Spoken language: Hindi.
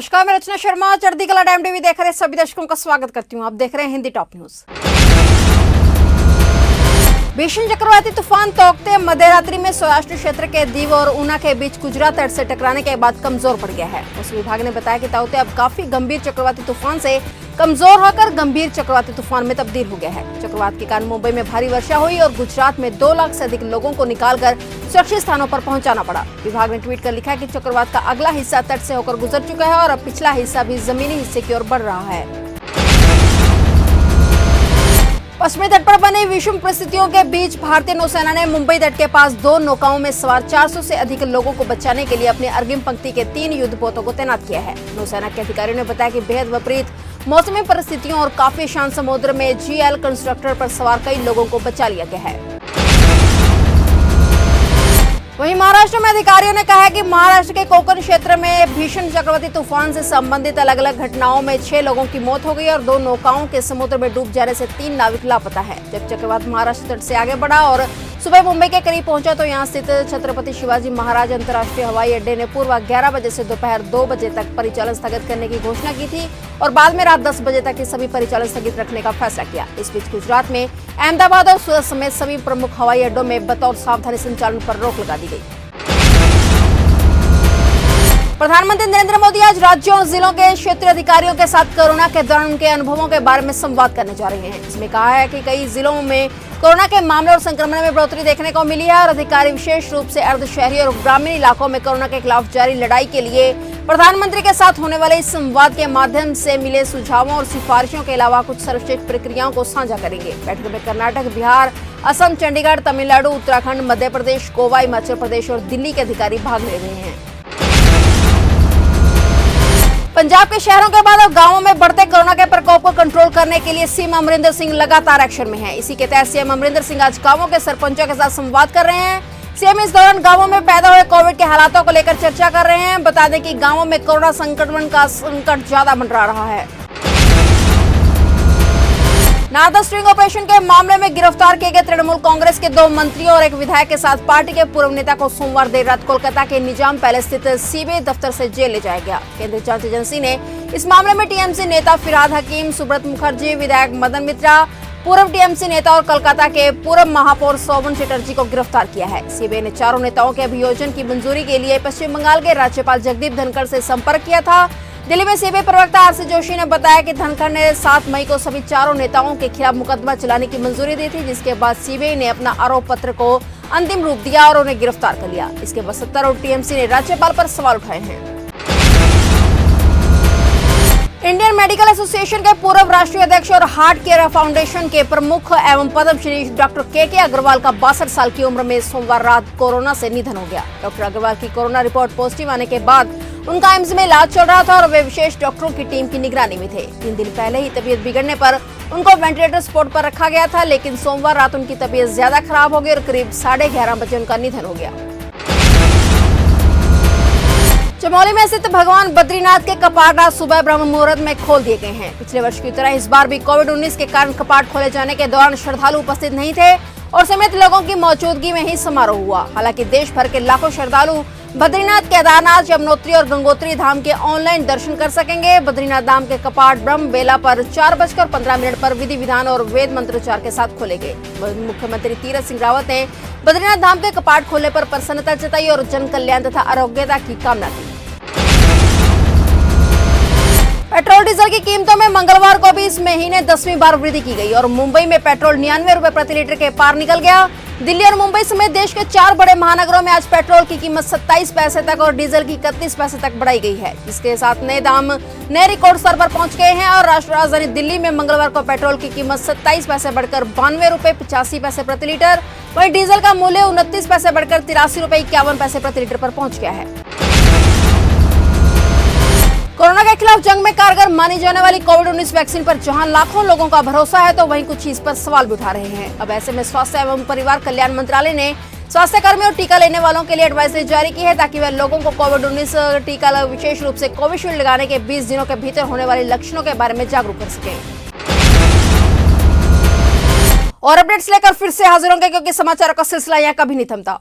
नमस्कार, मैं रचना शर्मा चढ़ती कला टाइम टीवी देख रहे सभी दर्शकों का स्वागत करती हूं। आप देख रहे हैं हिंदी टॉप न्यूज। भीषण चक्रवाती तूफान तौकते मध्य रात्रि में सौराष्ट्र क्षेत्र के दीव और ऊना के बीच गुजरात तट से टकराने के बाद कमजोर पड़ गया है। मौसम विभाग ने बताया कि ताउते अब काफी गंभीर चक्रवाती तूफान से कमजोर होकर गंभीर चक्रवाती तूफान में तब्दील हो गया है। चक्रवात के कारण मुंबई में भारी वर्षा हुई और गुजरात में 2 लाख से अधिक लोगों को निकालकर सुरक्षित स्थानों पर पहुंचाना पड़ा। विभाग ने ट्वीट कर लिखा कि चक्रवात का अगला हिस्सा तट से होकर गुजर चुका है और अब पिछला हिस्सा भी जमीनी हिस्से की ओर बढ़ रहा है। पश्चिमी तट पर बनी विषम परिस्थितियों के बीच भारतीय नौसेना ने मुंबई तट के पास 2 नौकाओं में सवार 400 से अधिक लोगों को बचाने के लिए अपनी अग्रिम पंक्ति के 3 युद्धपोतों को तैनात किया है। नौसेना के अधिकारियों ने बताया कि बेहद विपरीत मौसमी परिस्थितियों और काफी शांत समुद्र में जीएल कंस्ट्रक्टर पर सवार कई लोगों को बचा लिया गया है। वहीं महाराष्ट्र में अधिकारियों ने कहा है कि महाराष्ट्र के कोकण क्षेत्र में भीषण चक्रवाती तूफान से संबंधित अलग अलग घटनाओं में 6 लोगों की मौत हो गई और 2 नौकाओं के समुद्र में डूब जाने से 3 नाविक लापता है। जब चक्रवात महाराष्ट्र तट से आगे बढ़ा और सुबह मुंबई के करीब पहुंचा तो यहां स्थित छत्रपति शिवाजी महाराज अंतर्राष्ट्रीय हवाई अड्डे ने पूर्व 11 बजे से दोपहर 2 बजे तक परिचालन स्थगित करने की घोषणा की थी और बाद में रात 10 बजे तक सभी परिचालन स्थगित रखने का फैसला किया। इस बीच गुजरात में अहमदाबाद और सूरत समेत सभी प्रमुख हवाई अड्डों में बतौर सावधानी संचालन पर रोक लगा दी गई। प्रधानमंत्री नरेंद्र मोदी आज राज्यों और जिलों के क्षेत्रीय अधिकारियों के साथ कोरोना के दौरान उनके अनुभवों के बारे में संवाद करने जा रहे हैं। इसमें कहा है कि कई जिलों में कोरोना के मामले और संक्रमण में बढ़ोतरी देखने को मिली है और अधिकारी विशेष रूप से अर्ध शहरी और ग्रामीण इलाकों में कोरोना के खिलाफ जारी लड़ाई के लिए प्रधानमंत्री के साथ होने वाले इस संवाद के माध्यम से मिले सुझावों और सिफारिशों के अलावा कुछ सर्वश्रेष्ठ प्रक्रियाओं को साझा करेंगे। बैठक में कर्नाटक, बिहार, असम, चंडीगढ़, तमिलनाडु, उत्तराखंड, मध्य प्रदेश, गोवा, हिमाचल प्रदेश और दिल्ली के अधिकारी भाग ले रहे हैं। पंजाब के शहरों के बाद अब गांवों में बढ़ते कोरोना के प्रकोप को कंट्रोल करने के लिए सीएम अमरिंदर सिंह लगातार एक्शन में हैं। इसी के तहत सीएम अमरिंदर सिंह आज गांवों के सरपंचों के साथ संवाद कर रहे हैं। सीएम इस दौरान गांवों में पैदा हुए कोविड के हालातों को लेकर चर्चा कर रहे हैं। बता दें कि गांवों में कोरोना संक्रमण का संकट ज्यादा मंडरा रहा है। नारदा स्ट्रिंग ऑपरेशन के मामले में गिरफ्तार किए गए तृणमूल कांग्रेस के 2 मंत्रियों और एक विधायक के साथ पार्टी के पूर्व नेता को सोमवार देर रात कोलकाता के निजाम पैलेस स्थित सीबीआई दफ्तर से जेल ले जाया गया। केंद्रीय जांच एजेंसी ने इस मामले में टीएमसी नेता फिरहाद हकीम, सुब्रत मुखर्जी, विधायक मदन मित्रा, पूर्व टीएमसी नेता और कोलकाता के पूर्व महापौर शोभन चटर्जी को गिरफ्तार किया है। सीबीआई ने चारों नेताओं के अभियोजन की मंजूरी के लिए पश्चिम बंगाल के राज्यपाल जगदीप धनखड़ से संपर्क किया था। दिल्ली में सीबीआई प्रवक्ता आरसी जोशी ने बताया कि धनखड़ ने 7 मई को सभी चारों नेताओं के खिलाफ मुकदमा चलाने की मंजूरी दी थी, जिसके बाद सीबीआई ने अपना आरोप पत्र को अंतिम रूप दिया और उन्हें गिरफ्तार कर लिया। इसके बाद सत्तारूढ़ टीएमसी ने राज्यपाल पर सवाल उठाए हैं। इंडियन मेडिकल एसोसिएशन के पूर्व राष्ट्रीय अध्यक्ष और हार्ट केयर फाउंडेशन के प्रमुख एवं पद्मश्री डॉक्टर के अग्रवाल का 62 साल की उम्र में सोमवार रात कोरोना से निधन हो गया। डॉक्टर अग्रवाल की कोरोना रिपोर्ट पॉजिटिव आने के बाद उनका एम्स में इलाज चल रहा था और वे विशेष डॉक्टरों की टीम की निगरानी में थे। 3 दिन पहले ही तबीयत बिगड़ने पर उनको वेंटिलेटर सपोर्ट पर रखा गया था, लेकिन सोमवार रात उनकी तबीयत ज्यादा खराब हो गई और करीब 11:30 बजे उनका निधन हो गया। चमोली में स्थित भगवान बद्रीनाथ के कपाट आज सुबह ब्रह्म मुहूर्त में खोल दिए गए हैं। पिछले वर्ष की तरह इस बार भी कोविड-19 के कारण कपाट खोले जाने के दौरान श्रद्धालु उपस्थित नहीं थे और सीमित लोगों की मौजूदगी में ही समारोह हुआ। हालांकि देश भर के लाखों श्रद्धालु बद्रीनाथ, केदारनाथ, यमुनोत्री और गंगोत्री धाम के ऑनलाइन दर्शन कर सकेंगे। बद्रीनाथ धाम के कपाट ब्रह्म बेला पर 4:15 पर विधि विधान और वेद मंत्रोच्चार के साथ खोले गए। मुख्यमंत्री तीरथ सिंह रावत ने बद्रीनाथ धाम के कपाट खोलने पर प्रसन्नता जताई और जन कल्याण तथा आरोग्यता की कामना की। पेट्रोल डीजल की कीमतों में मंगलवार को भी इस महीने 10वीं बार वृद्धि की गई और मुंबई में पेट्रोल 99 रुपए प्रति लीटर के पार निकल गया। दिल्ली और मुंबई समेत देश के 4 बड़े महानगरों में आज पेट्रोल की कीमत 27 पैसे तक और डीजल की 31 पैसे तक बढ़ाई गई है, जिसके साथ नए दाम नए रिकॉर्ड स्तर पर पहुंच गए हैं और राष्ट्रीय राजधानी दिल्ली में मंगलवार को पेट्रोल की कीमत 27 पैसे बढ़कर 92 रुपए 85 पैसे प्रति लीटर, वहीं डीजल का मूल्य 29 पैसे बढ़कर 83 रुपए 51 पैसे प्रति लीटर पर पहुंच गया है। कोरोना के खिलाफ जंग में कारगर मानी जाने वाली कोविड-19 वैक्सीन पर जहां लाखों लोगों का भरोसा है, तो वहीं कुछ इस पर सवाल भी उठा रहे हैं। अब ऐसे में स्वास्थ्य एवं परिवार कल्याण मंत्रालय ने स्वास्थ्य कर्मियों और टीका लेने वालों के लिए एडवाइजरी जारी की है, ताकि वे लोगों को कोविड-19 टीका विशेष रूप से कोविशील्ड लगाने के 20 दिनों के भीतर होने वाले लक्षणों के बारे में जागरूक कर सकें। और अपडेट्स लेकर फिर से हाजिर होंगे, क्योंकि समाचारों का सिलसिला यहाँ कभी नहीं थमता।